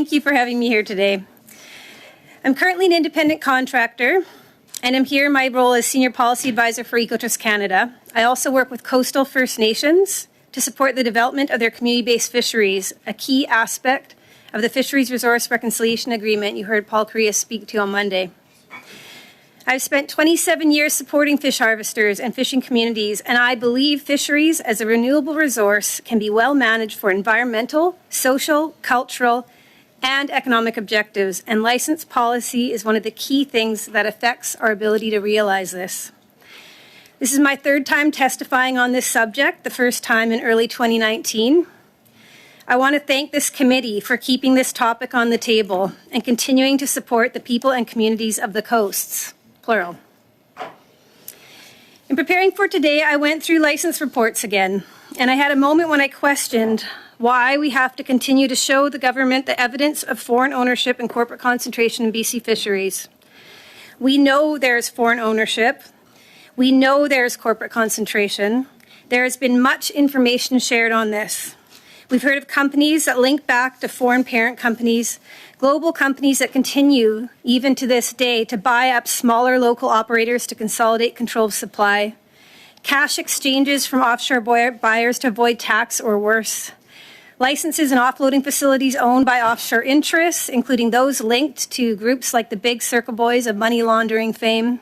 thank you for having me here today. I'm currently an independent contractor, and I'm here in my role as Senior Policy Advisor for Ecotrust Canada. I also work with coastal First Nations to support the development of their community-based fisheries, a key aspect of the Fisheries Resource Reconciliation Agreement you heard Paul Correa speak to on Monday. I've spent 27 years supporting fish harvesters and fishing communities, and I believe fisheries as a renewable resource can be well managed for environmental, social, cultural, and economic objectives, and license policy is one of the key things that affects our ability to realize this. This is my third time testifying on this subject, the first time in early 2019. I want to thank this committee for keeping this topic on the table and continuing to support the people and communities of the coasts, plural. In preparing for today, I went through license reports again, and I had a moment when I questioned why we have to continue to show the government the evidence of foreign ownership and corporate concentration in BC fisheries. We know there's foreign ownership. We know there's corporate concentration. There has been much information shared on this. We've heard of companies that link back to foreign parent companies, global companies that continue, even to this day, to buy up smaller local operators to consolidate control of supply, cash exchanges from offshore buyers to avoid tax or worse, licenses and offloading facilities owned by offshore interests, including those linked to groups like the Big Circle Boys of money laundering fame,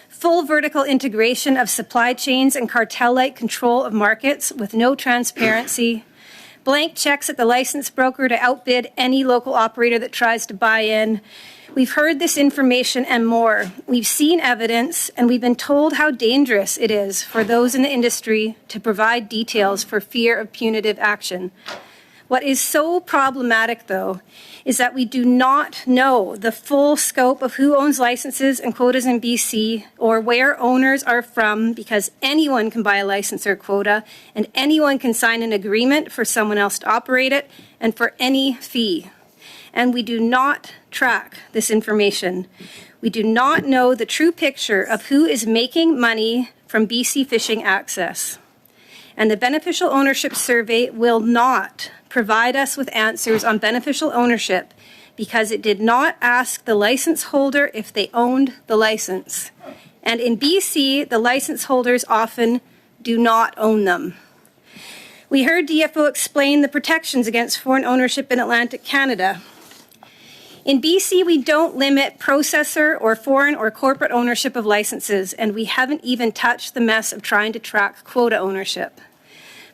full vertical integration of supply chains and cartel-like control of markets with no transparency, blank checks at the license broker to outbid any local operator that tries to buy in. We've heard this information and more. We've seen evidence, and we've been told how dangerous it is for those in the industry to provide details for fear of punitive action. What is so problematic, though, is that we do not know the full scope of who owns licenses and quotas in BC or where owners are from, because anyone can buy a license or quota and anyone can sign an agreement for someone else to operate it and for any fee. And we do not track this information. We do not know the true picture of who is making money from BC fishing access. And the beneficial ownership survey will not provide us with answers on beneficial ownership because it did not ask the license holder if they owned the license. And in BC, the license holders often do not own them. We heard DFO explain the protections against foreign ownership in Atlantic Canada. In BC, we don't limit processor or foreign or corporate ownership of licenses, and we haven't even touched the mess of trying to track quota ownership.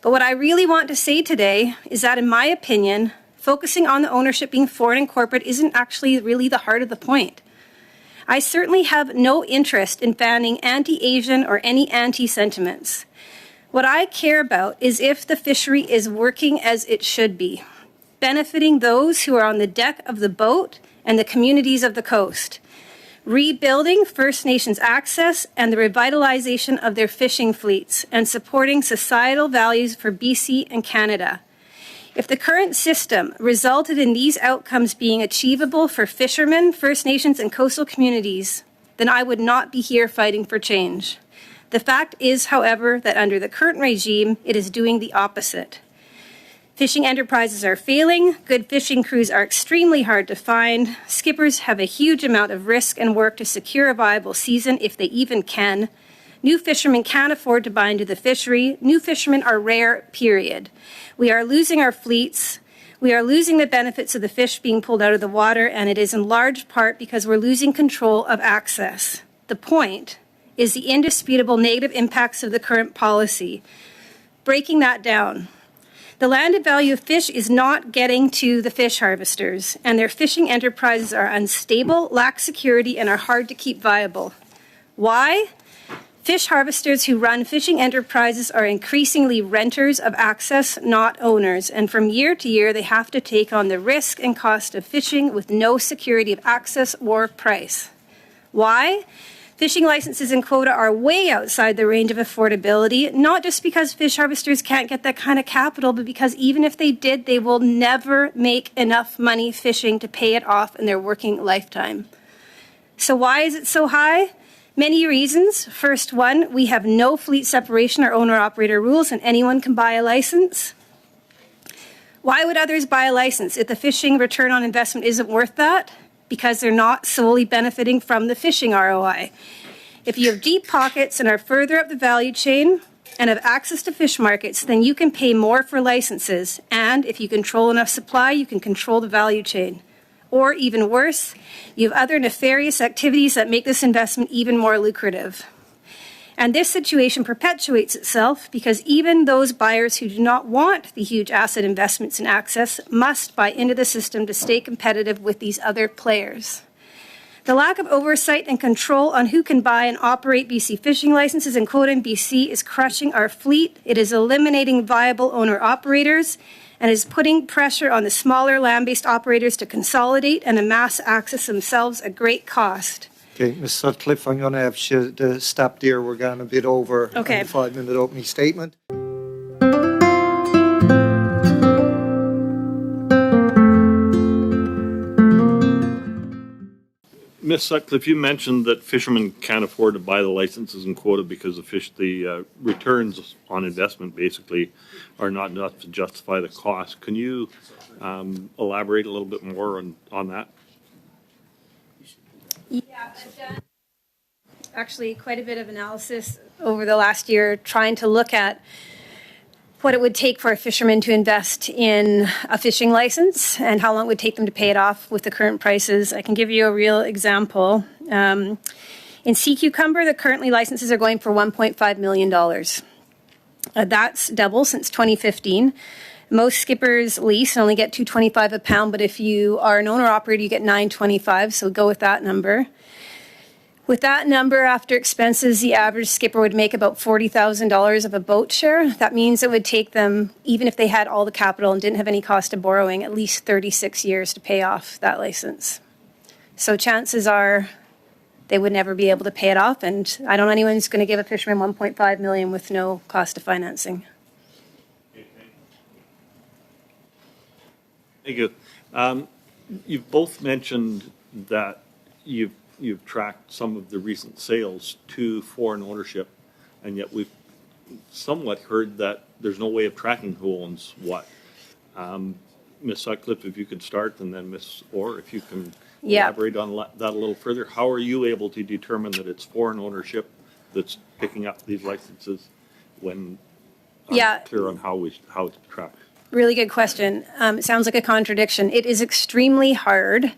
But what I really want to say today is that, in my opinion, focusing on the ownership being foreign and corporate isn't actually really the heart of the point. I certainly have no interest in fanning anti-Asian or any anti-sentiments. What I care about is if the fishery is working as it should be, benefiting those who are on the deck of the boat and the communities of the coast, rebuilding First Nations access and the revitalization of their fishing fleets, and supporting societal values for BC and Canada. If the current system resulted in these outcomes being achievable for fishermen, First Nations, and coastal communities, then I would not be here fighting for change. The fact is, however, that under the current regime, it is doing the opposite. Fishing enterprises are failing, good fishing crews are extremely hard to find, skippers have a huge amount of risk and work to secure a viable season if they even can. New fishermen can't afford to buy into the fishery. New fishermen are rare, period. We are losing our fleets. We are losing the benefits of the fish being pulled out of the water, and it is in large part because we're losing control of access. The point is the indisputable negative impacts of the current policy. Breaking that down, the landed value of fish is not getting to the fish harvesters, and their fishing enterprises are unstable, lack security, and are hard to keep viable. Why? Fish harvesters who run fishing enterprises are increasingly renters of access, not owners, and from year to year they have to take on the risk and cost of fishing with no security of access or price. Why? Fishing licenses and quota are way outside the range of affordability, not just because fish harvesters can't get that kind of capital, but because even if they did, they will never make enough money fishing to pay it off in their working lifetime. So why is it so high? Many reasons. First one, we have no fleet separation or owner-operator rules, and anyone can buy a license. Why would others buy a license if the fishing return on investment isn't worth that? Because they're not solely benefiting from the fishing ROI. If you have deep pockets and are further up the value chain and have access to fish markets, then you can pay more for licenses. And if you control enough supply, you can control the value chain. Or even worse, you have other nefarious activities that make this investment even more lucrative. And this situation perpetuates itself because even those buyers who do not want the huge asset investments in access must buy into the system to stay competitive with these other players. The lack of oversight and control on who can buy and operate BC fishing licenses and quota in BC is crushing our fleet. It is eliminating viable owner-operators and is putting pressure on the smaller land-based operators to consolidate and amass access themselves at great cost. Okay, Ms. Sutcliffe, I'm going to have you to stop there. We're going a bit over the 5-minute opening statement. Ms. Sutcliffe, you mentioned that fishermen can't afford to buy the licenses and quota because the returns on investment basically are not enough to justify the cost. Can you elaborate a little bit more on that? Yeah, I've done actually quite a bit of analysis over the last year trying to look at what it would take for a fisherman to invest in a fishing license and how long it would take them to pay it off with the current prices. I can give you a real example. In sea cucumber, the currently licenses are going for $1.5 million. That's double since 2015. Most skippers lease and only get $2.25 a pound, but if you are an owner-operator, you get $9.25, so go with that number. With that number, after expenses, the average skipper would make about $40,000 of a boat share. That means it would take them, even if they had all the capital and didn't have any cost of borrowing, at least 36 years to pay off that license. So chances are they would never be able to pay it off, and I don't know anyone who's going to give a fisherman $1.5 million with no cost of financing. Thank you. You've both mentioned that you've tracked some of the recent sales to foreign ownership, and yet we've somewhat heard that there's no way of tracking who owns what. Ms. Sutcliffe, if you could start, and then Ms. Orr, if you can elaborate on that a little further. How are you able to determine that it's foreign ownership that's picking up these licenses when clear on how it's tracked? Really good question. It sounds like a contradiction. It is extremely hard.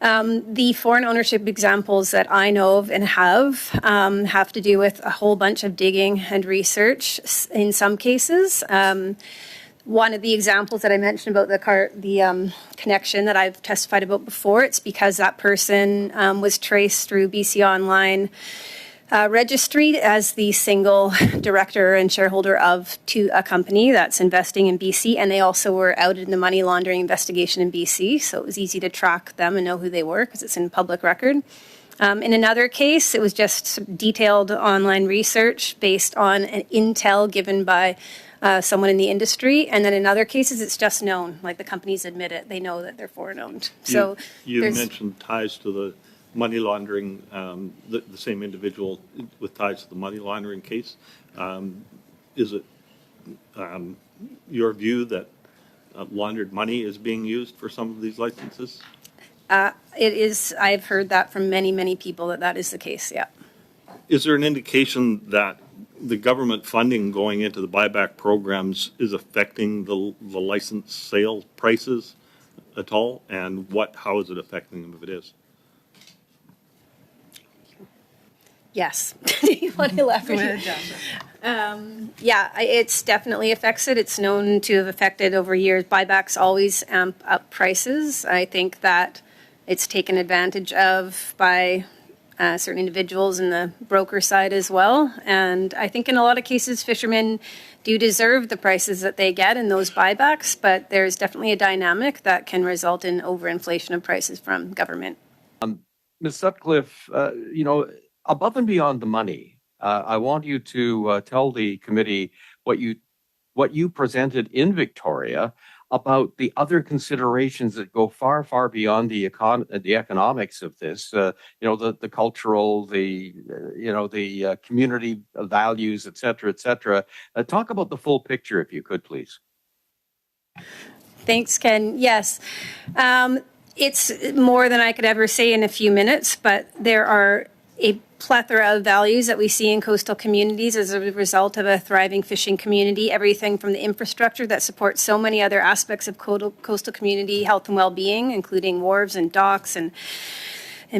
The foreign ownership examples that I know of and have to do with a whole bunch of digging and research in some cases. One of the examples that I mentioned about the connection that I've testified about before, it's because that person was traced through BC Online registry as the single director and shareholder to a company that's investing in BC, and they also were outed in the money laundering investigation in BC, so it was easy to track them and know who they were because it's in public record. In another case, it was just detailed online research based on an intel given by someone in the industry, and then in other cases, it's just known, like the companies admit it, they know that they're foreign owned. So you mentioned ties to the money laundering, the same individual with ties to the money laundering case. Is it your view that laundered money is being used for some of these licenses? It is. I've heard that from many, many people that is the case, yeah. Is there an indication that the government funding going into the buyback programs is affecting the license sale prices at all? And how is it affecting them if it is? Yes. Do you want to elaborate? Yeah, it's definitely affects it. It's known to have affected over years. Buybacks always amp up prices. I think that it's taken advantage of by certain individuals in the broker side as well. And I think in a lot of cases, fishermen do deserve the prices that they get in those buybacks, but there's definitely a dynamic that can result in overinflation of prices from government. Ms. Sutcliffe, above and beyond the money, I want you to tell the committee what you presented in Victoria about the other considerations that go far, far beyond the economics of this. The cultural, the community values, et cetera, et cetera. Talk about the full picture, if you could, please. Thanks, Ken. Yes. It's more than I could ever say in a few minutes, but there are a plethora of values that we see in coastal communities as a result of a thriving fishing community. Everything from the infrastructure that supports so many other aspects of coastal community health and well-being, including wharves and docks and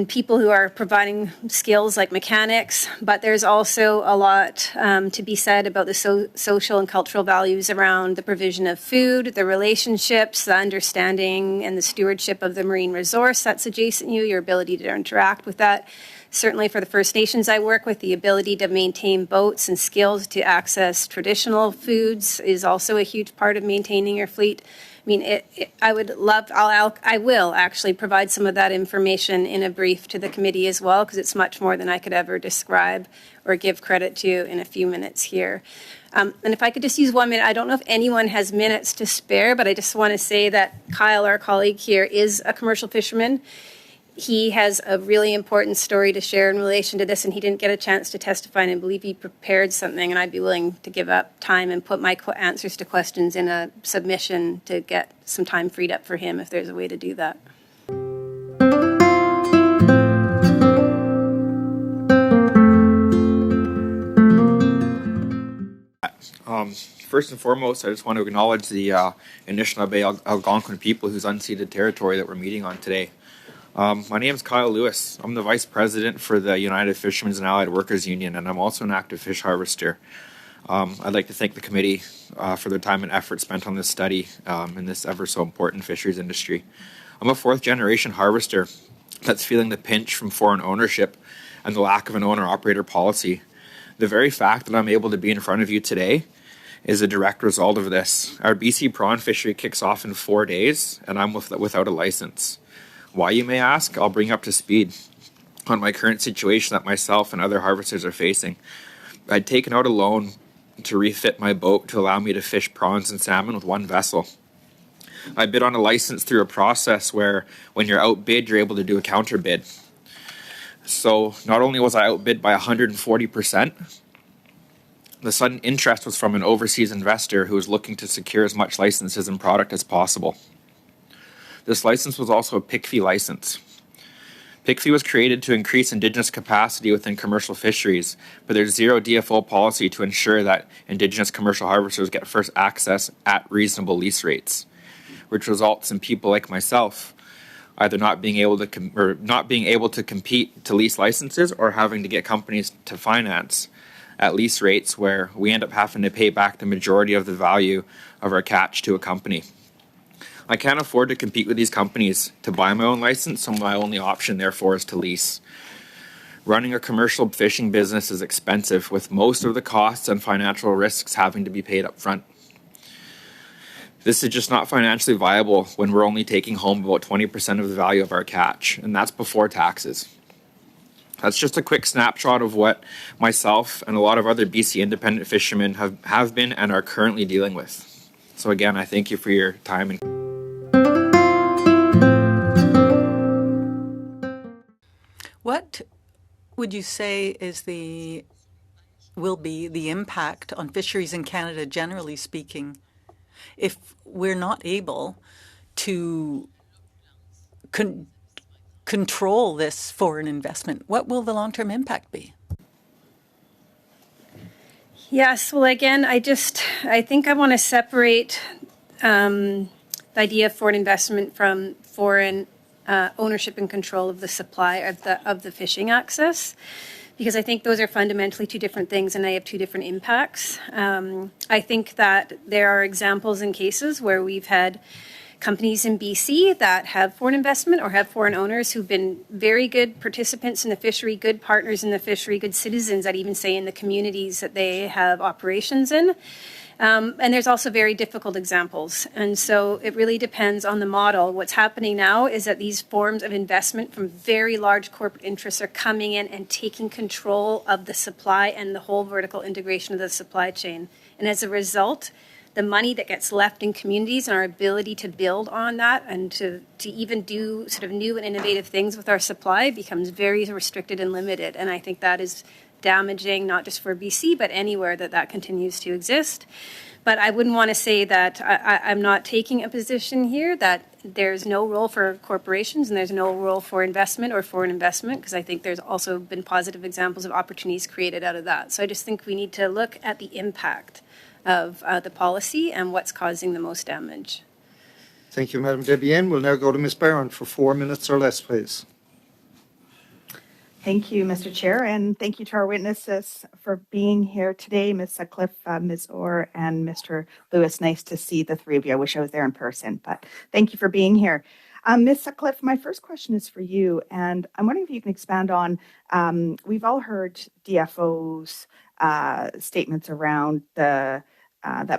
people who are providing skills like mechanics. But there's also a lot to be said about the social and cultural values around the provision of food, the relationships, the understanding and the stewardship of the marine resource that's adjacent to you, your ability to interact with that. Certainly for the First Nations I work with, the ability to maintain boats and skills to access traditional foods is also a huge part of maintaining your fleet. I mean, I will actually provide some of that information in a brief to the committee as well, because it's much more than I could ever describe or give credit to in a few minutes here. And if I could just use 1 minute, I don't know if anyone has minutes to spare, but I just want to say that Kyle, our colleague here, is a commercial fisherman. He has a really important story to share in relation to this, and he didn't get a chance to testify, and I believe he prepared something, and I'd be willing to give up time and put my answers to questions in a submission to get some time freed up for him if there's a way to do that. First and foremost, I just want to acknowledge the Anishinaabe Algonquin people whose unceded territory that we're meeting on today. My name is Kyle Lewis. I'm the Vice President for the United Fishermen's and Allied Workers Union, and I'm also an active fish harvester. I'd like to thank the committee for their time and effort spent on this study in this ever so important fisheries industry. I'm a fourth-generation harvester that's feeling the pinch from foreign ownership and the lack of an owner-operator policy. The very fact that I'm able to be in front of you today is a direct result of this. Our BC prawn fishery kicks off in 4 days, and I'm without a license. Why, you may ask? I'll bring up to speed on my current situation that myself and other harvesters are facing. I'd taken out a loan to refit my boat to allow me to fish prawns and salmon with one vessel. I bid on a license through a process where when you're outbid, you're able to do a counter bid. So not only was I outbid by 140%, the sudden interest was from an overseas investor who was looking to secure as much licenses and product as possible. This license was also a pick fee license. Pick fee was created to increase Indigenous capacity within commercial fisheries, but there's zero DFO policy to ensure that Indigenous commercial harvesters get first access at reasonable lease rates, which results in people like myself either not being able to compete to lease licenses or having to get companies to finance at lease rates where we end up having to pay back the majority of the value of our catch to a company. I can't afford to compete with these companies to buy my own license, so my only option, therefore, is to lease. Running a commercial fishing business is expensive, with most of the costs and financial risks having to be paid up front. This is just not financially viable when we're only taking home about 20% of the value of our catch, and that's before taxes. That's just a quick snapshot of what myself and a lot of other BC independent fishermen have been and are currently dealing with. So again, I thank you for your time. What would you say will be the impact on fisheries in Canada, generally speaking, if we're not able to control this foreign investment? What will the long-term impact be? Yes, well, again, I think I want to separate the idea of foreign investment from foreign ownership and control of the supply of the fishing access, because I think those are fundamentally two different things and they have two different impacts. I think that there are examples and cases where we've had companies in BC that have foreign investment or have foreign owners who've been very good participants in the fishery, good partners in the fishery, good citizens, I'd even say, in the communities that they have operations in. And there's also very difficult examples. And so it really depends on the model. What's happening now is that these forms of investment from very large corporate interests are coming in and taking control of the supply and the whole vertical integration of the supply chain. And as a result, the money that gets left in communities and our ability to build on that and to even do sort of new and innovative things with our supply becomes very restricted and limited. And I think that is damaging, not just for BC, but anywhere that continues to exist. But I wouldn't want to say that I'm not taking a position here that there's no role for corporations and there's no role for investment or foreign investment, because I think there's also been positive examples of opportunities created out of that. So I just think we need to look at the impact of the policy and what's causing the most damage. Thank you, Madam Debian. We'll now go to Ms. Barron for 4 minutes or less, please. Thank you, Mr. Chair, and thank you to our witnesses for being here today, Ms. Sutcliffe, Ms. Orr, and Mr. Lewis. Nice to see the three of you. I wish I was there in person, but thank you for being here. Ms. Sutcliffe, my first question is for you, and I'm wondering if you can expand on, we've all heard DFO's statements around that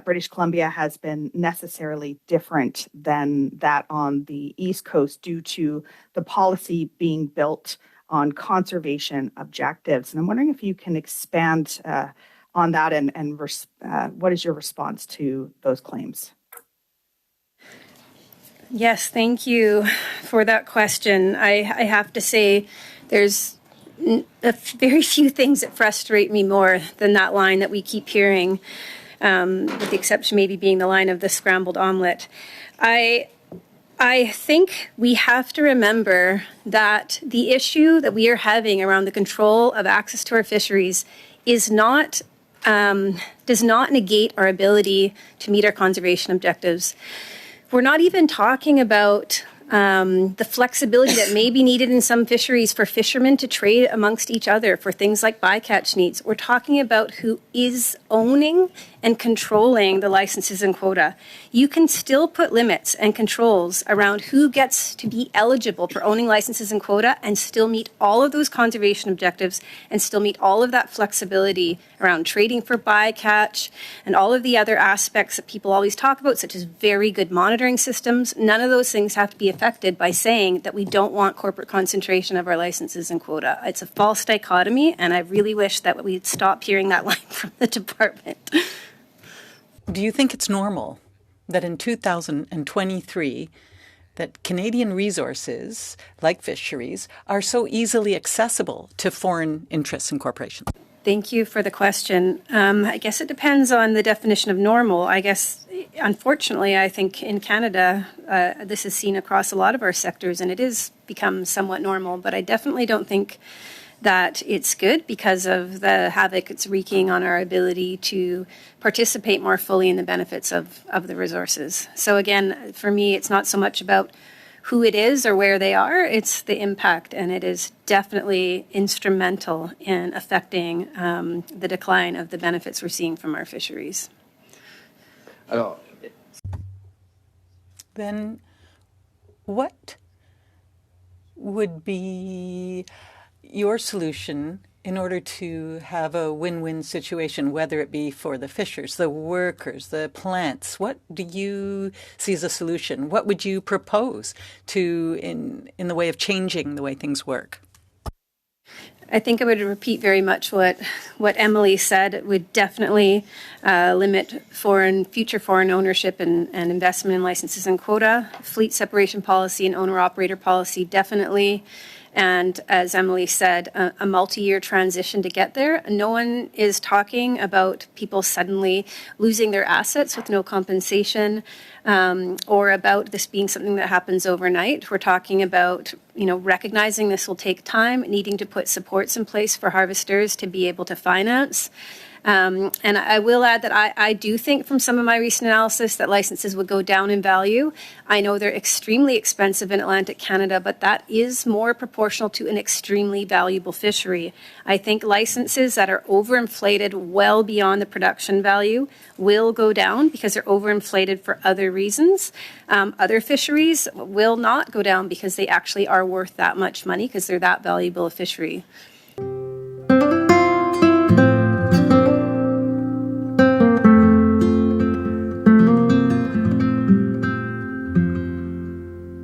British Columbia has been necessarily different than that on the East Coast due to the policy being built on conservation objectives. And I'm wondering if you can expand on that and what is your response to those claims? Yes, thank you for that question. I have to say there's very few things that frustrate me more than that line that we keep hearing, with the exception maybe being the line of the scrambled omelet. I think we have to remember that the issue that we are having around the control of access to our fisheries is not does not negate our ability to meet our conservation objectives. We're not even talking about the flexibility that may be needed in some fisheries for fishermen to trade amongst each other for things like bycatch needs. We're talking about who is owning and controlling the licenses and quota. You can still put limits and controls around who gets to be eligible for owning licenses and quota and still meet all of those conservation objectives and still meet all of that flexibility around trading for bycatch and all of the other aspects that people always talk about, such as very good monitoring systems. None of those things have to be affected by saying that we don't want corporate concentration of our licenses and quota. It's a false dichotomy, and I really wish that we'd stop hearing that line from the department. Do you think it's normal that in 2023 that Canadian resources, like fisheries, are so easily accessible to foreign interests and corporations? Thank you for the question. I guess it depends on the definition of normal. I guess, unfortunately, I think in Canada, this is seen across a lot of our sectors, and it is become somewhat normal, but I definitely don't think that it's good because of the havoc it's wreaking on our ability to participate more fully in the benefits of the resources. So again, for me, it's not so much about who it is or where they are, it's the impact, and it is definitely instrumental in affecting the decline of the benefits we're seeing from our fisheries. Then what would be your solution in order to have a win-win situation, whether it be for the fishers, the workers, the plants? What do you see as a solution? What would you propose to in the way of changing the way things work? I think I would repeat very much what Emily said. It would definitely limit future foreign ownership and investment in licenses and quota, fleet separation policy and owner-operator policy definitely. And as Emily said, a multi-year transition to get there. No one is talking about people suddenly losing their assets with no compensation, or about this being something that happens overnight. We're talking about, recognizing this will take time, needing to put supports in place for harvesters to be able to finance. And I will add that I do think from some of my recent analysis that licenses would go down in value. I know they're extremely expensive in Atlantic Canada, but that is more proportional to an extremely valuable fishery. I think licenses that are overinflated well beyond the production value will go down because they're overinflated for other reasons. Other fisheries will not go down because they actually are worth that much money because they're that valuable a fishery.